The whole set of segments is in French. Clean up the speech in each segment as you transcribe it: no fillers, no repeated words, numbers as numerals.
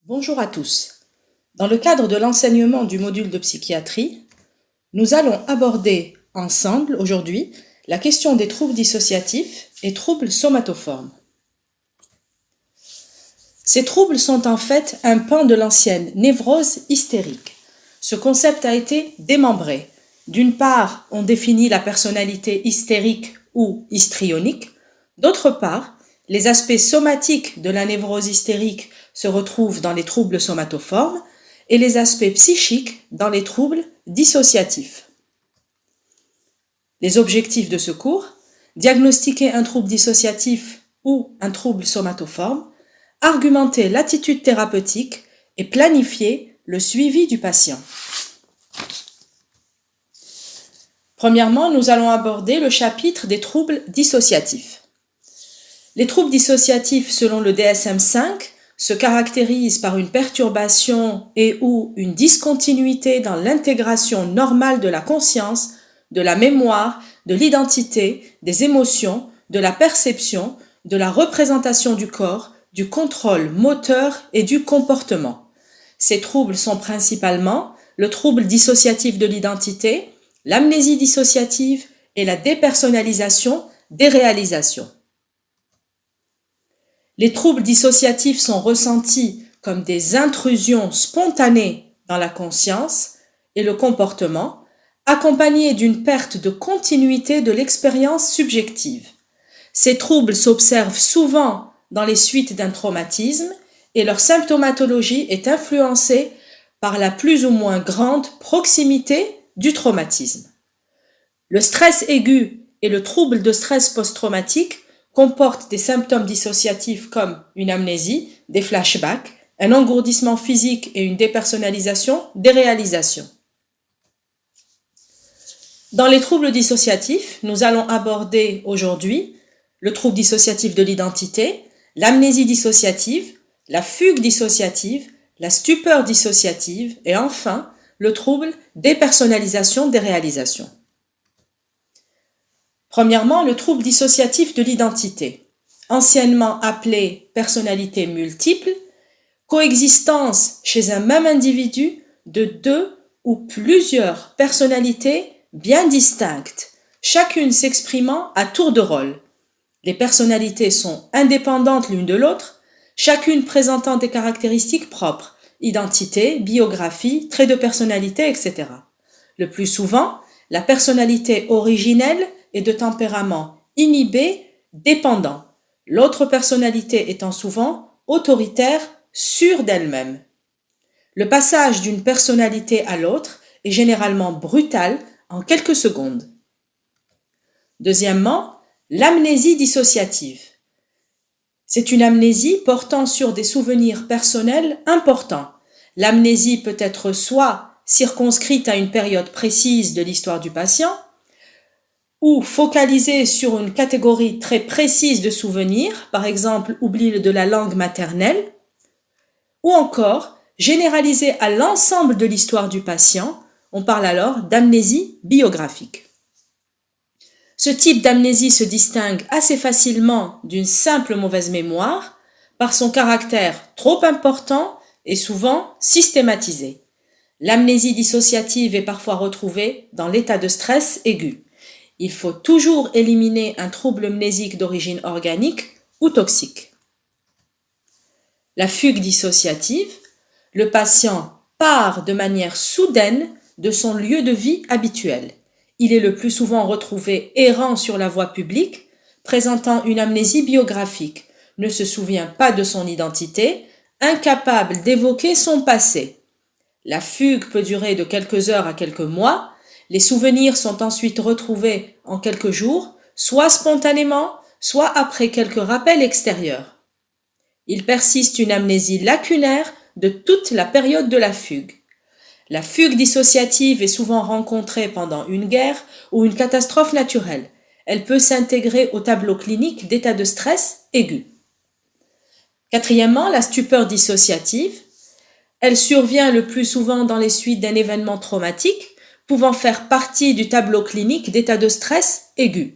Bonjour à tous. Dans le cadre de l'enseignement du module de psychiatrie, nous allons aborder ensemble aujourd'hui la question des troubles dissociatifs et troubles somatoformes. Ces troubles sont en fait un pan de l'ancienne névrose hystérique. Ce concept a été démembré. D'une part, on définit la personnalité hystérique ou histrionique. D'autre part, les aspects somatiques de la névrose hystérique se retrouvent dans les troubles somatoformes et les aspects psychiques dans les troubles dissociatifs. Les objectifs de ce cours: diagnostiquer un trouble dissociatif ou un trouble somatoforme, argumenter l'attitude thérapeutique et planifier le suivi du patient. Premièrement, nous allons aborder le chapitre des troubles dissociatifs. Les troubles dissociatifs, selon le DSM-5, se caractérisent par une perturbation et ou une discontinuité dans l'intégration normale de la conscience, de la mémoire, de l'identité, des émotions, de la perception, de la représentation du corps, du contrôle moteur et du comportement. Ces troubles sont principalement le trouble dissociatif de l'identité, l'amnésie dissociative et la dépersonnalisation des réalisations. Les troubles dissociatifs sont ressentis comme des intrusions spontanées dans la conscience et le comportement, accompagnées d'une perte de continuité de l'expérience subjective. Ces troubles s'observent souvent dans les suites d'un traumatisme et leur symptomatologie est influencée par la plus ou moins grande proximité du traumatisme. Le stress aigu et le trouble de stress post-traumatique comportent des symptômes dissociatifs comme une amnésie, des flashbacks, un engourdissement physique et une dépersonnalisation des réalisations. Dans les troubles dissociatifs, nous allons aborder aujourd'hui le trouble dissociatif de l'identité, l'amnésie dissociative, la fugue dissociative, la stupeur dissociative et enfin le trouble dépersonnalisation des réalisations. Premièrement, le trouble dissociatif de l'identité, anciennement appelé personnalité multiple, coexistence chez un même individu de deux ou plusieurs personnalités bien distinctes, chacune s'exprimant à tour de rôle. Les personnalités sont indépendantes l'une de l'autre, chacune présentant des caractéristiques propres, identité, biographie, traits de personnalité, etc. Le plus souvent, la personnalité originelle est de tempérament inhibé, dépendant, l'autre personnalité étant souvent autoritaire, sûre d'elle-même. Le passage d'une personnalité à l'autre est généralement brutal en quelques secondes. Deuxièmement, l'amnésie dissociative. C'est une amnésie portant sur des souvenirs personnels importants. L'amnésie peut être soit circonscrite à une période précise de l'histoire du patient, ou focalisée sur une catégorie très précise de souvenirs, par exemple oubli de la langue maternelle, ou encore généralisée à l'ensemble de l'histoire du patient. On parle alors d'amnésie biographique. Ce type d'amnésie se distingue assez facilement d'une simple mauvaise mémoire par son caractère trop important et souvent systématisé. L'amnésie dissociative est parfois retrouvée dans l'état de stress aigu. Il faut toujours éliminer un trouble mnésique d'origine organique ou toxique. La fugue dissociative, le patient part de manière soudaine de son lieu de vie habituel. Il est le plus souvent retrouvé errant sur la voie publique, présentant une amnésie biographique, ne se souvient pas de son identité, incapable d'évoquer son passé. La fugue peut durer de quelques heures à quelques mois. Les souvenirs sont ensuite retrouvés en quelques jours, soit spontanément, soit après quelques rappels extérieurs. Il persiste une amnésie lacunaire de toute la période de la fugue. La fugue dissociative est souvent rencontrée pendant une guerre ou une catastrophe naturelle. Elle peut s'intégrer au tableau clinique d'état de stress aigu. Quatrièmement, la stupeur dissociative. Elle survient le plus souvent dans les suites d'un événement traumatique, pouvant faire partie du tableau clinique d'état de stress aigu.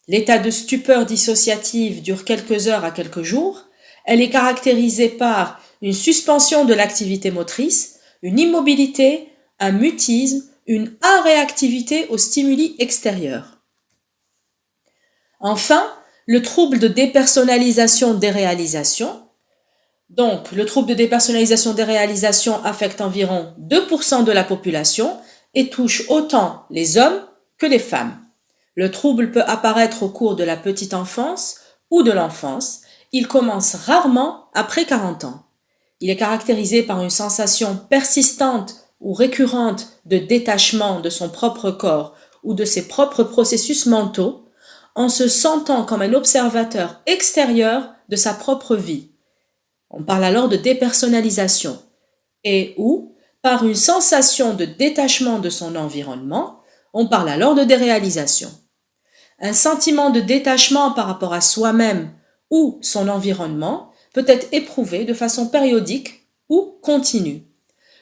L'état de stupeur dissociative dure quelques heures à quelques jours. Elle est caractérisée par une suspension de l'activité motrice, une immobilité, un mutisme, une aréactivité aux stimuli extérieurs. Enfin, le trouble de dépersonnalisation-déréalisation. Donc, le trouble de dépersonnalisation-déréalisation affecte environ 2% de la population et touche autant les hommes que les femmes. Le trouble peut apparaître au cours de la petite enfance ou de l'enfance. Il commence rarement après 40 ans. Il est caractérisé par une sensation persistante ou récurrente de détachement de son propre corps ou de ses propres processus mentaux, en se sentant comme un observateur extérieur de sa propre vie. On parle alors de dépersonnalisation, et ou par une sensation de détachement de son environnement, on parle alors de déréalisation. Un sentiment de détachement par rapport à soi-même ou son environnement peut être éprouvé de façon périodique ou continue.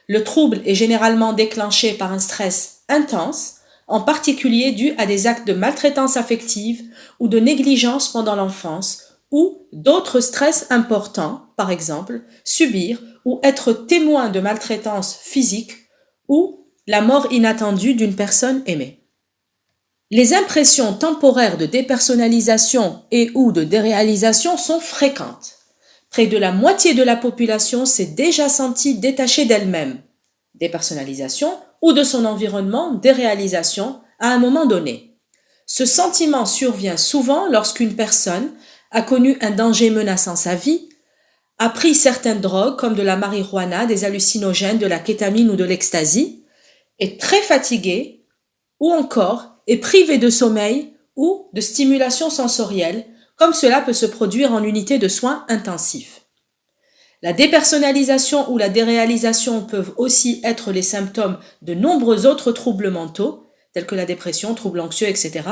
Le trouble est généralement déclenché par un stress intense, en particulier dû à des actes de maltraitance affective ou de négligence pendant l'enfance ou d'autres stress importants, par exemple subir ou être témoin de maltraitance physique ou la mort inattendue d'une personne aimée. Les impressions temporaires de dépersonnalisation et ou de déréalisation sont fréquentes. Près de la moitié de la population s'est déjà sentie détachée d'elle-même, dépersonnalisation, ou de son environnement, déréalisation, à un moment donné. Ce sentiment survient souvent lorsqu'une personne a connu un danger menaçant sa vie, a pris certaines drogues comme de la marijuana, des hallucinogènes, de la kétamine ou de l'ecstasy, est très fatiguée ou encore est privée de sommeil ou de stimulation sensorielle, comme cela peut se produire en unité de soins intensifs. La dépersonnalisation ou la déréalisation peuvent aussi être les symptômes de nombreux autres troubles mentaux, tels que la dépression, troubles anxieux, etc.,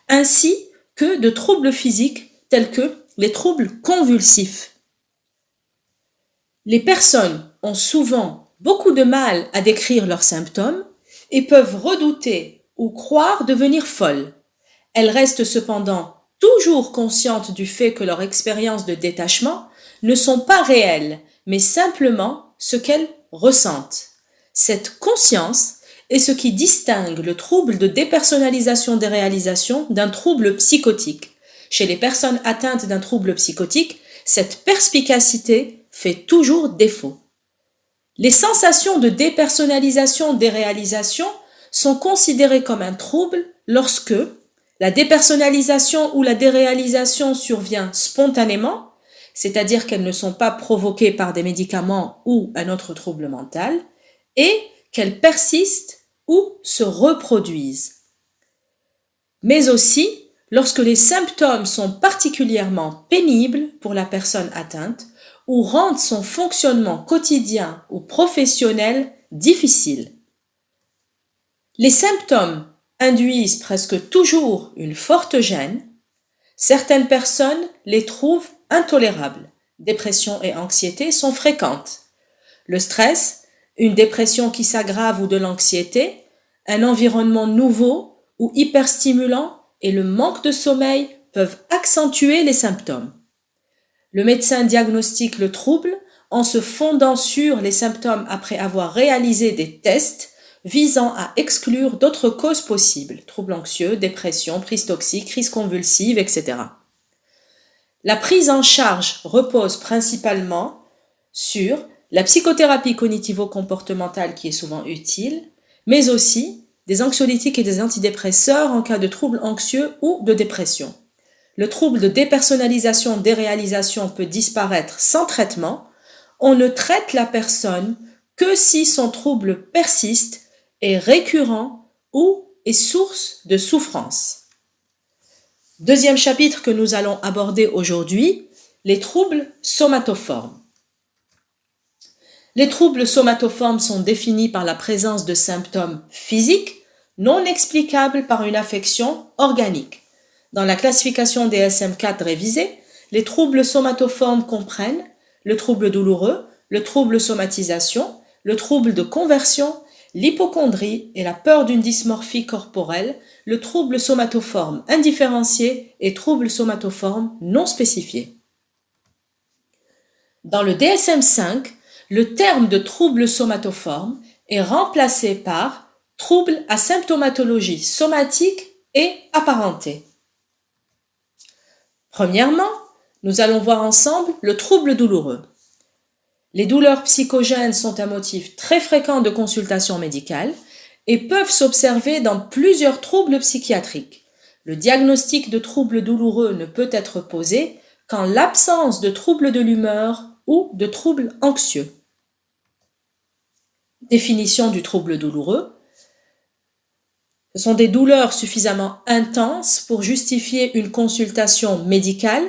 ainsi que de troubles physiques, tels que les troubles convulsifs. Les personnes ont souvent beaucoup de mal à décrire leurs symptômes et peuvent redouter ou croire devenir folles. Elles restent cependant toujours conscientes du fait que leurs expériences de détachement ne sont pas réelles, mais simplement ce qu'elles ressentent. Cette conscience est ce qui distingue le trouble de dépersonnalisation-déréalisation d'un trouble psychotique. Chez les personnes atteintes d'un trouble psychotique, cette perspicacité fait toujours défaut. Les sensations de dépersonnalisation-déréalisation sont considérées comme un trouble lorsque la dépersonnalisation ou la déréalisation survient spontanément, c'est-à-dire qu'elles ne sont pas provoquées par des médicaments ou un autre trouble mental, et qu'elles persistent ou se reproduisent. Mais aussi lorsque les symptômes sont particulièrement pénibles pour la personne atteinte ou rendent son fonctionnement quotidien ou professionnel difficile. Les symptômes induisent presque toujours une forte gêne. Certaines personnes les trouvent intolérables. Dépression et anxiété sont fréquentes. Le stress, une dépression qui s'aggrave ou de l'anxiété, un environnement nouveau ou hyperstimulant et le manque de sommeil peuvent accentuer les symptômes. Le médecin diagnostique le trouble en se fondant sur les symptômes après avoir réalisé des tests visant à exclure d'autres causes possibles, troubles anxieux, dépression, prise toxique, crise convulsive, etc. La prise en charge repose principalement sur la psychothérapie cognitivo-comportementale qui est souvent utile, mais aussi des anxiolytiques et des antidépresseurs en cas de troubles anxieux ou de dépression. Le trouble de dépersonnalisation-déréalisation peut disparaître sans traitement. On ne traite la personne que si son trouble persiste, est récurrent ou est source de souffrance. Deuxième chapitre que nous allons aborder aujourd'hui, les troubles somatoformes. Les troubles somatoformes sont définis par la présence de symptômes physiques non explicables par une affection organique. Dans la classification DSM-4 révisée, les troubles somatoformes comprennent le trouble douloureux, le trouble somatisation, le trouble de conversion, l'hypocondrie et la peur d'une dysmorphie corporelle, le trouble somatoforme indifférencié et trouble somatoforme non spécifié. Dans le DSM-5, le terme de trouble somatoforme est remplacé par trouble à symptomatologie somatique et apparentée. Premièrement, nous allons voir ensemble le trouble douloureux. Les douleurs psychogènes sont un motif très fréquent de consultation médicale et peuvent s'observer dans plusieurs troubles psychiatriques. Le diagnostic de trouble douloureux ne peut être posé qu'en l'absence de troubles de l'humeur ou de troubles anxieux. Définition du trouble douloureux. Ce sont des douleurs suffisamment intenses pour justifier une consultation médicale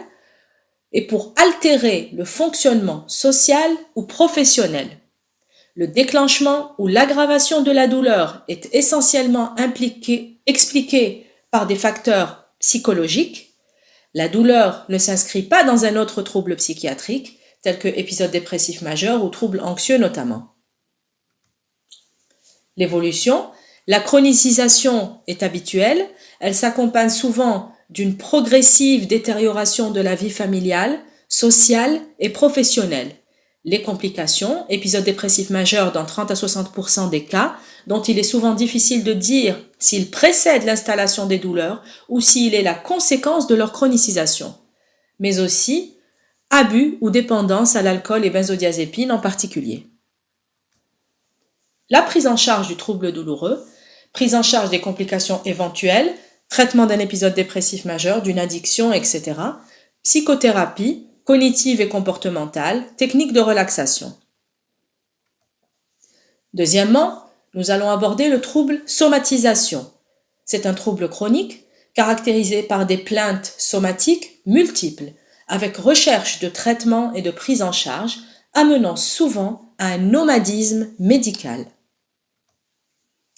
et pour altérer le fonctionnement social ou professionnel. Le déclenchement ou l'aggravation de la douleur est essentiellement expliqué par des facteurs psychologiques. La douleur ne s'inscrit pas dans un autre trouble psychiatrique, tel que épisode dépressif majeur ou trouble anxieux notamment. L'évolution. La chronicisation est habituelle, elle s'accompagne souvent d'une progressive détérioration de la vie familiale, sociale et professionnelle. Les complications, épisode dépressif majeur dans 30 à 60% des cas, dont il est souvent difficile de dire s'il précède l'installation des douleurs ou s'il est la conséquence de leur chronicisation, mais aussi abus ou dépendance à l'alcool et benzodiazépines en particulier. La prise en charge du trouble douloureux, prise en charge des complications éventuelles, traitement d'un épisode dépressif majeur, d'une addiction, etc., psychothérapie, cognitive et comportementale, techniques de relaxation. Deuxièmement, nous allons aborder le trouble somatisation. C'est un trouble chronique caractérisé par des plaintes somatiques multiples, avec recherche de traitement et de prise en charge, amenant souvent à un nomadisme médical.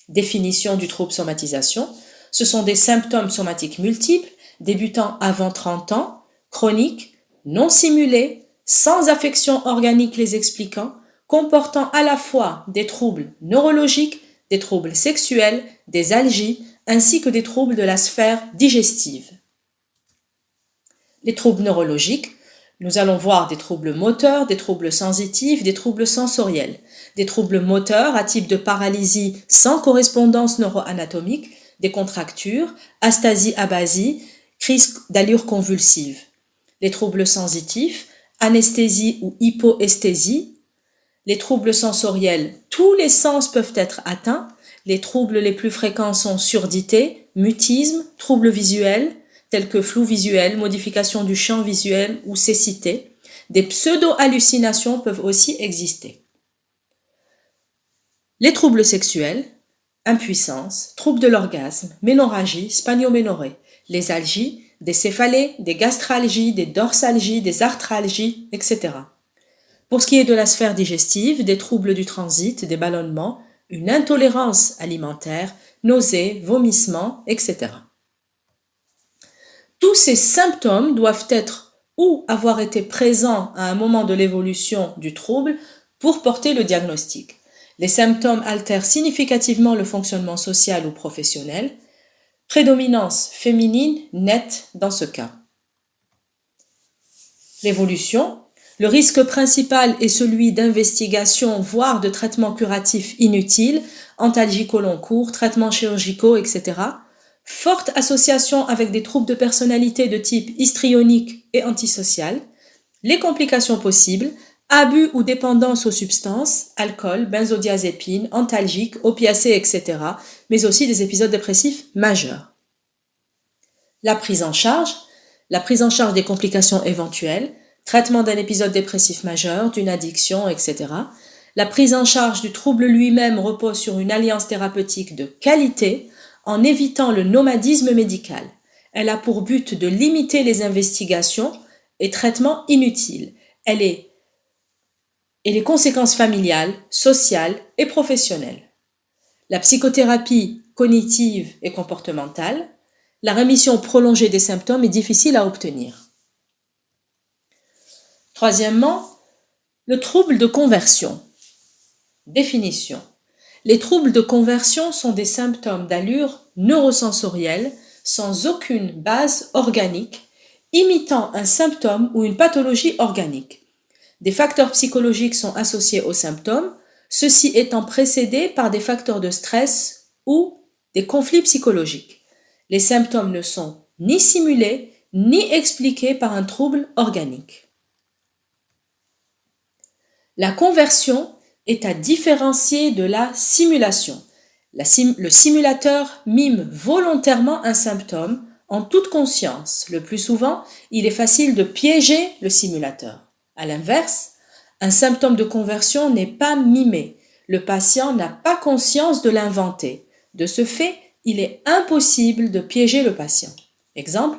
Définition du trouble somatisation. Ce sont des symptômes somatiques multiples, débutant avant 30 ans, chroniques, non simulés, sans affection organique les expliquant, comportant à la fois des troubles neurologiques, des troubles sexuels, des algies, ainsi que des troubles de la sphère digestive. Les troubles neurologiques, nous allons voir des troubles moteurs, des troubles sensitifs, des troubles sensoriels. Des troubles moteurs à type de paralysie sans correspondance neuroanatomique, des contractures, astasie-abasie, crise d'allure convulsive. Les troubles sensitifs, anesthésie ou hypoesthésie. Les troubles sensoriels, tous les sens peuvent être atteints. Les troubles les plus fréquents sont surdité, mutisme, troubles visuels, tels que flou visuel, modification du champ visuel ou cécité. Des pseudo-hallucinations peuvent aussi exister. Les troubles sexuels, impuissance, troubles de l'orgasme, ménorrhagie, spanioménorrhée, les algies, des céphalées, des gastralgies, des dorsalgies, des arthralgies, etc. Pour ce qui est de la sphère digestive, des troubles du transit, des ballonnements, une intolérance alimentaire, nausées, vomissements, etc. Tous ces symptômes doivent être ou avoir été présents à un moment de l'évolution du trouble pour porter le diagnostic. Les symptômes altèrent significativement le fonctionnement social ou professionnel. Prédominance féminine nette dans ce cas. L'évolution. Le risque principal est celui d'investigation, voire de traitements curatifs inutiles, antalgiques au long cours, traitements chirurgicaux, etc. Forte association avec des troubles de personnalité de type histrionique et antisocial. Les complications possibles. Abus ou dépendance aux substances, alcool, benzodiazépines, antalgiques, opiacés, etc., mais aussi des épisodes dépressifs majeurs. La prise en charge des complications éventuelles, traitement d'un épisode dépressif majeur, d'une addiction, etc. La prise en charge du trouble lui-même repose sur une alliance thérapeutique de qualité en évitant le nomadisme médical. Elle a pour but de limiter les investigations et traitements inutiles. Et les conséquences familiales, sociales et professionnelles. La psychothérapie cognitive et comportementale, la rémission prolongée des symptômes est difficile à obtenir. Troisièmement, le trouble de conversion. Définition. Les troubles de conversion sont des symptômes d'allure neurosensorielle sans aucune base organique, imitant un symptôme ou une pathologie organique. Des facteurs psychologiques sont associés aux symptômes, ceux-ci étant précédés par des facteurs de stress ou des conflits psychologiques. Les symptômes ne sont ni simulés ni expliqués par un trouble organique. La conversion est à différencier de la simulation. Le simulateur mime volontairement un symptôme en toute conscience. Le plus souvent, il est facile de piéger le simulateur. À l'inverse, un symptôme de conversion n'est pas mimé. Le patient n'a pas conscience de l'inventer. De ce fait, il est impossible de piéger le patient. Exemple,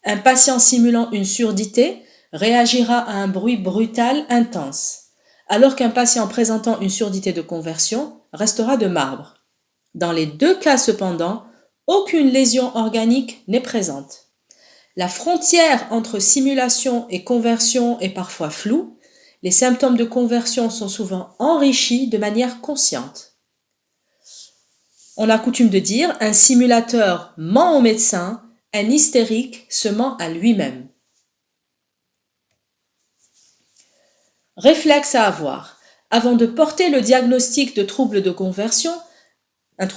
un patient simulant une surdité réagira à un bruit brutal intense, alors qu'un patient présentant une surdité de conversion restera de marbre. Dans les deux cas cependant, aucune lésion organique n'est présente. La frontière entre simulation et conversion est parfois floue. Les symptômes de conversion sont souvent enrichis de manière consciente. On a coutume de dire un simulateur ment au médecin, un hystérique se ment à lui-même. Réflexe à avoir. Avant de porter le diagnostic de trouble de conversion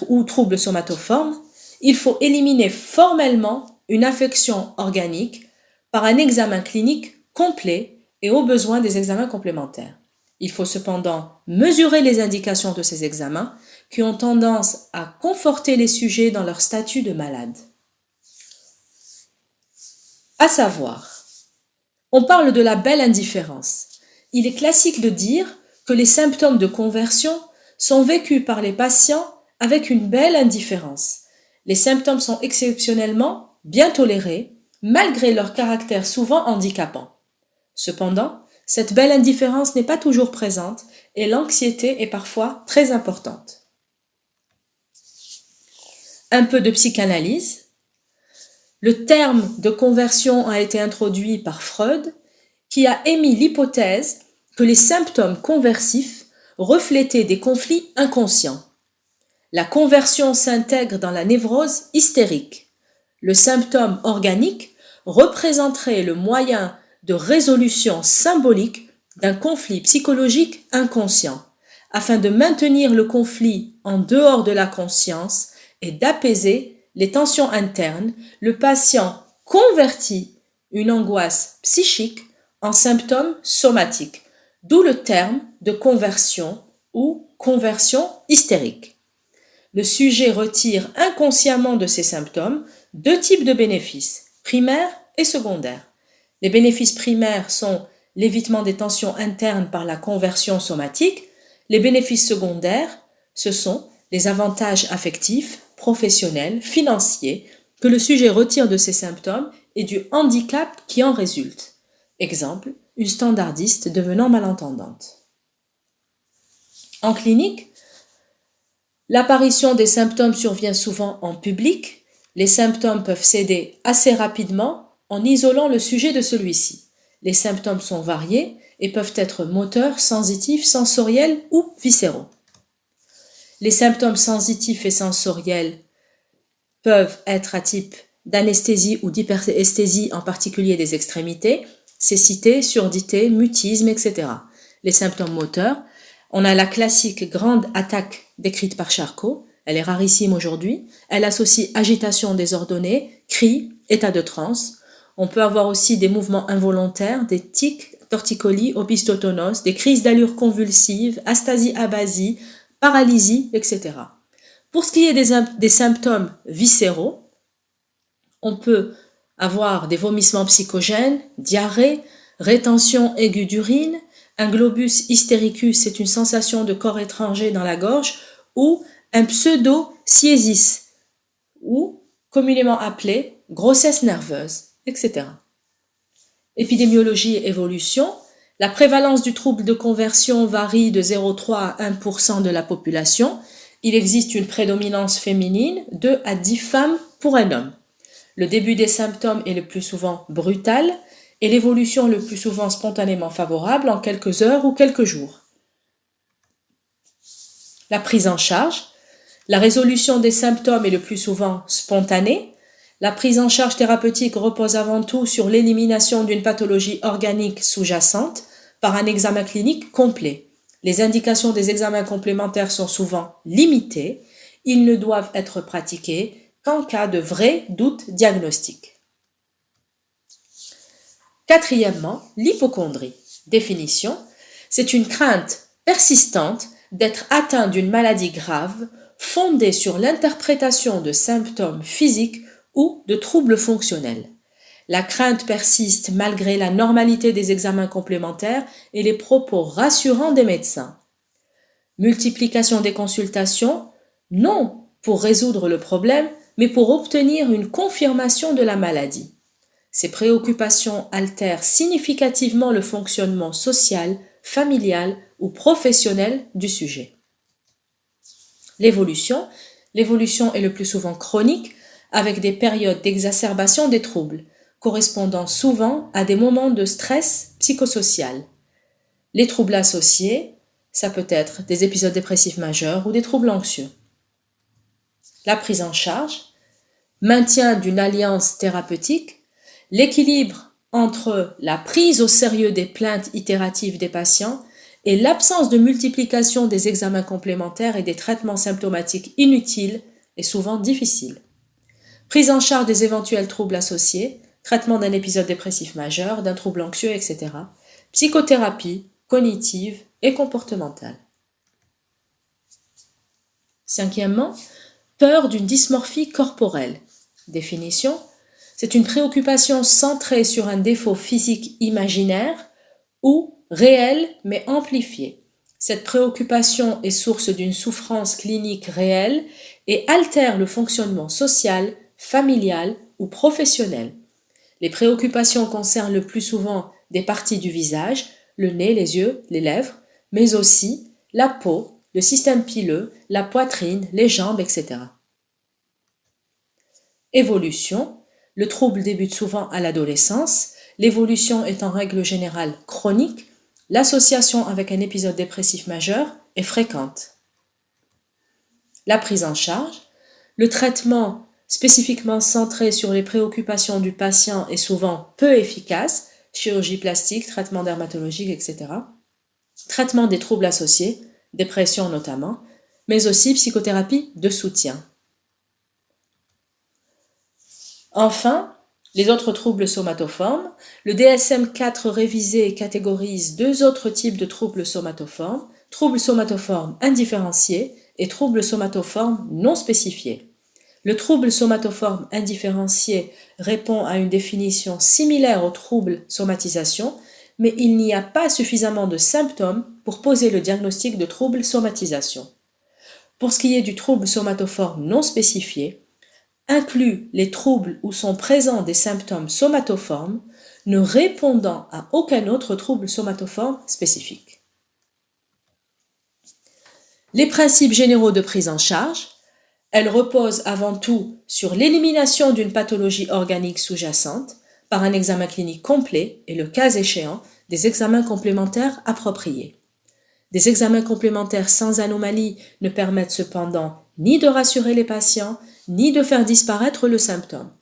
ou trouble somatoforme, il faut éliminer formellement une affection organique par un examen clinique complet et au besoin des examens complémentaires. Il faut cependant mesurer les indications de ces examens qui ont tendance à conforter les sujets dans leur statut de malade. À savoir, on parle de la belle indifférence. Il est classique de dire que les symptômes de conversion sont vécus par les patients avec une belle indifférence. Les symptômes sont exceptionnellement bien tolérés, malgré leur caractère souvent handicapant. Cependant, cette belle indifférence n'est pas toujours présente et l'anxiété est parfois très importante. Un peu de psychanalyse. Le terme de conversion a été introduit par Freud, qui a émis l'hypothèse que les symptômes conversifs reflétaient des conflits inconscients. La conversion s'intègre dans la névrose hystérique. Le symptôme organique représenterait le moyen de résolution symbolique d'un conflit psychologique inconscient, afin de maintenir le conflit en dehors de la conscience et d'apaiser les tensions internes. Le patient convertit une angoisse psychique en symptômes somatiques, d'où le terme de conversion ou conversion hystérique. Le sujet retire inconsciemment de ces symptômes deux types de bénéfices, primaires et secondaires. Les bénéfices primaires sont l'évitement des tensions internes par la conversion somatique. Les bénéfices secondaires, ce sont les avantages affectifs, professionnels, financiers que le sujet retire de ces symptômes et du handicap qui en résulte. Exemple, une standardiste devenant malentendante. En clinique, l'apparition des symptômes survient souvent en public. Les symptômes peuvent céder assez rapidement en isolant le sujet de celui-ci. Les symptômes sont variés et peuvent être moteurs, sensitifs, sensoriels ou viscéraux. Les symptômes sensitifs et sensoriels peuvent être à type d'anesthésie ou d'hyperesthésie, en particulier des extrémités, cécité, surdité, mutisme, etc. Les symptômes moteurs, on a la classique grande attaque décrite par Charcot, elle est rarissime aujourd'hui, elle associe agitation désordonnée, cris, état de transe. On peut avoir aussi des mouvements involontaires, des tics, torticolis, opistotonose, des crises d'allure convulsive, astasie-abasie, paralysie, etc. Pour ce qui est des symptômes viscéraux, on peut avoir des vomissements psychogènes, diarrhée, rétention aiguë d'urine, un globus hystéricus, c'est une sensation de corps étranger dans la gorge, ou un pseudo-siésis, ou communément appelé grossesse nerveuse, etc. Épidémiologie et évolution. La prévalence du trouble de conversion varie de 0,3 à 1% de la population. Il existe une prédominance féminine, 2 à 10 femmes pour un homme. Le début des symptômes est le plus souvent brutal et l'évolution le plus souvent spontanément favorable en quelques heures ou quelques jours. La prise en charge. La résolution des symptômes est le plus souvent spontanée. La prise en charge thérapeutique repose avant tout sur l'élimination d'une pathologie organique sous-jacente, par un examen clinique complet. Les indications des examens complémentaires sont souvent limitées. Ils ne doivent être pratiqués qu'en cas de vrai doute diagnostique. Quatrièmement, l'hypocondrie. Définition, c'est une crainte persistante d'être atteint d'une maladie grave fondée sur l'interprétation de symptômes physiques ou de troubles fonctionnels. La crainte persiste malgré la normalité des examens complémentaires et les propos rassurants des médecins. Multiplication des consultations, non pour résoudre le problème, mais pour obtenir une confirmation de la maladie. Ces préoccupations altèrent significativement le fonctionnement social, familial ou professionnel du sujet. L'évolution est le plus souvent chronique, avec des périodes d'exacerbation des troubles, correspondant souvent à des moments de stress psychosocial. Les troubles associés, ça peut être des épisodes dépressifs majeurs ou des troubles anxieux. La prise en charge, maintien d'une alliance thérapeutique, l'équilibre entre la prise au sérieux des plaintes itératives des patients et l'absence de multiplication des examens complémentaires et des traitements symptomatiques inutiles est souvent difficile. Prise en charge des éventuels troubles associés, traitement d'un épisode dépressif majeur, d'un trouble anxieux, etc. Psychothérapie cognitive et comportementale. Cinquièmement, peur d'une dysmorphie corporelle. Définition, c'est une préoccupation centrée sur un défaut physique imaginaire ou réel mais amplifié. Cette préoccupation est source d'une souffrance clinique réelle et altère le fonctionnement social, familial ou professionnel. Les préoccupations concernent le plus souvent des parties du visage, le nez, les yeux, les lèvres, mais aussi la peau, le système pileux, la poitrine, les jambes, etc. Évolution. Le trouble débute souvent à l'adolescence. L'évolution est en règle générale chronique. L'association avec un épisode dépressif majeur est fréquente. La prise en charge. Le traitement spécifiquement centré sur les préoccupations du patient est souvent peu efficace, chirurgie plastique, traitement dermatologique, etc. Traitement des troubles associés, dépression notamment, mais aussi psychothérapie de soutien. Enfin, les autres troubles somatoformes. Le DSM-4 révisé catégorise deux autres types de troubles somatoformes, troubles somatoformes indifférenciés et troubles somatoformes non spécifiés. Le trouble somatoforme indifférencié répond à une définition similaire au trouble somatisation, mais il n'y a pas suffisamment de symptômes pour poser le diagnostic de trouble somatisation. Pour ce qui est du trouble somatoforme non spécifié, inclut les troubles où sont présents des symptômes somatoformes ne répondant à aucun autre trouble somatoforme spécifique. Les principes généraux de prise en charge. Elle repose avant tout sur l'élimination d'une pathologie organique sous-jacente par un examen clinique complet et, le cas échéant, des examens complémentaires appropriés. Des examens complémentaires sans anomalie ne permettent cependant ni de rassurer les patients, ni de faire disparaître le symptôme.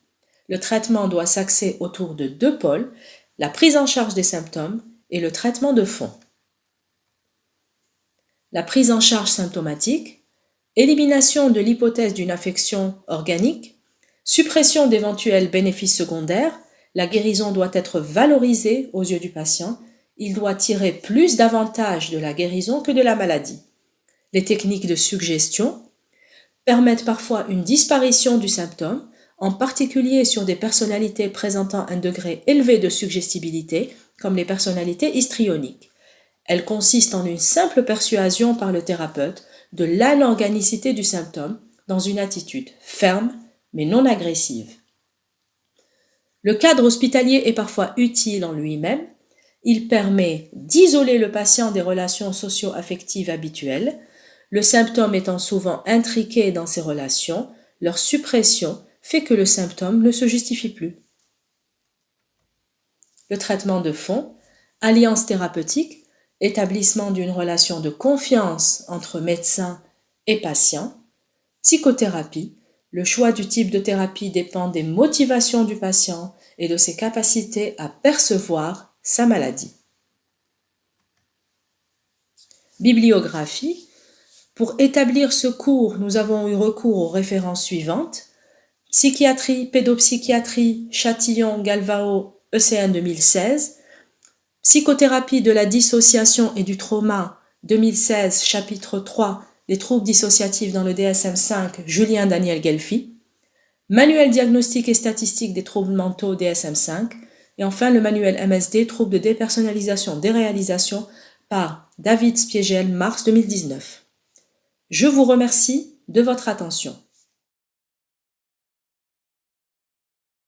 Le traitement doit s'axer autour de deux pôles, la prise en charge des symptômes et le traitement de fond. La prise en charge symptomatique, élimination de l'hypothèse d'une affection organique, suppression d'éventuels bénéfices secondaires, la guérison doit être valorisée aux yeux du patient, il doit tirer plus d'avantages de la guérison que de la maladie. Les techniques de suggestion permettent parfois une disparition du symptôme, en particulier sur des personnalités présentant un degré élevé de suggestibilité, comme les personnalités histrioniques. Elles consistent en une simple persuasion par le thérapeute de l'anorganicité du symptôme dans une attitude ferme mais non agressive. Le cadre hospitalier est parfois utile en lui-même. Il permet d'isoler le patient des relations socio-affectives habituelles. Le symptôme étant souvent intriqué dans ces relations, leur suppression fait que le symptôme ne se justifie plus. Le traitement de fond, alliance thérapeutique, établissement d'une relation de confiance entre médecin et patient, psychothérapie, le choix du type de thérapie dépend des motivations du patient et de ses capacités à percevoir sa maladie. Bibliographie. Pour établir ce cours, nous avons eu recours aux références suivantes. Psychiatrie, pédopsychiatrie, Châtillon, Galvao, ECN 2016. Psychothérapie de la dissociation et du trauma, 2016, chapitre 3, les troubles dissociatifs dans le DSM-5, Julien Daniel Guelfi. Manuel diagnostique et statistique des troubles mentaux, DSM-5. Et enfin, le manuel MSD, troubles de dépersonnalisation, déréalisation, par David Spiegel, mars 2019. Je vous remercie de votre attention.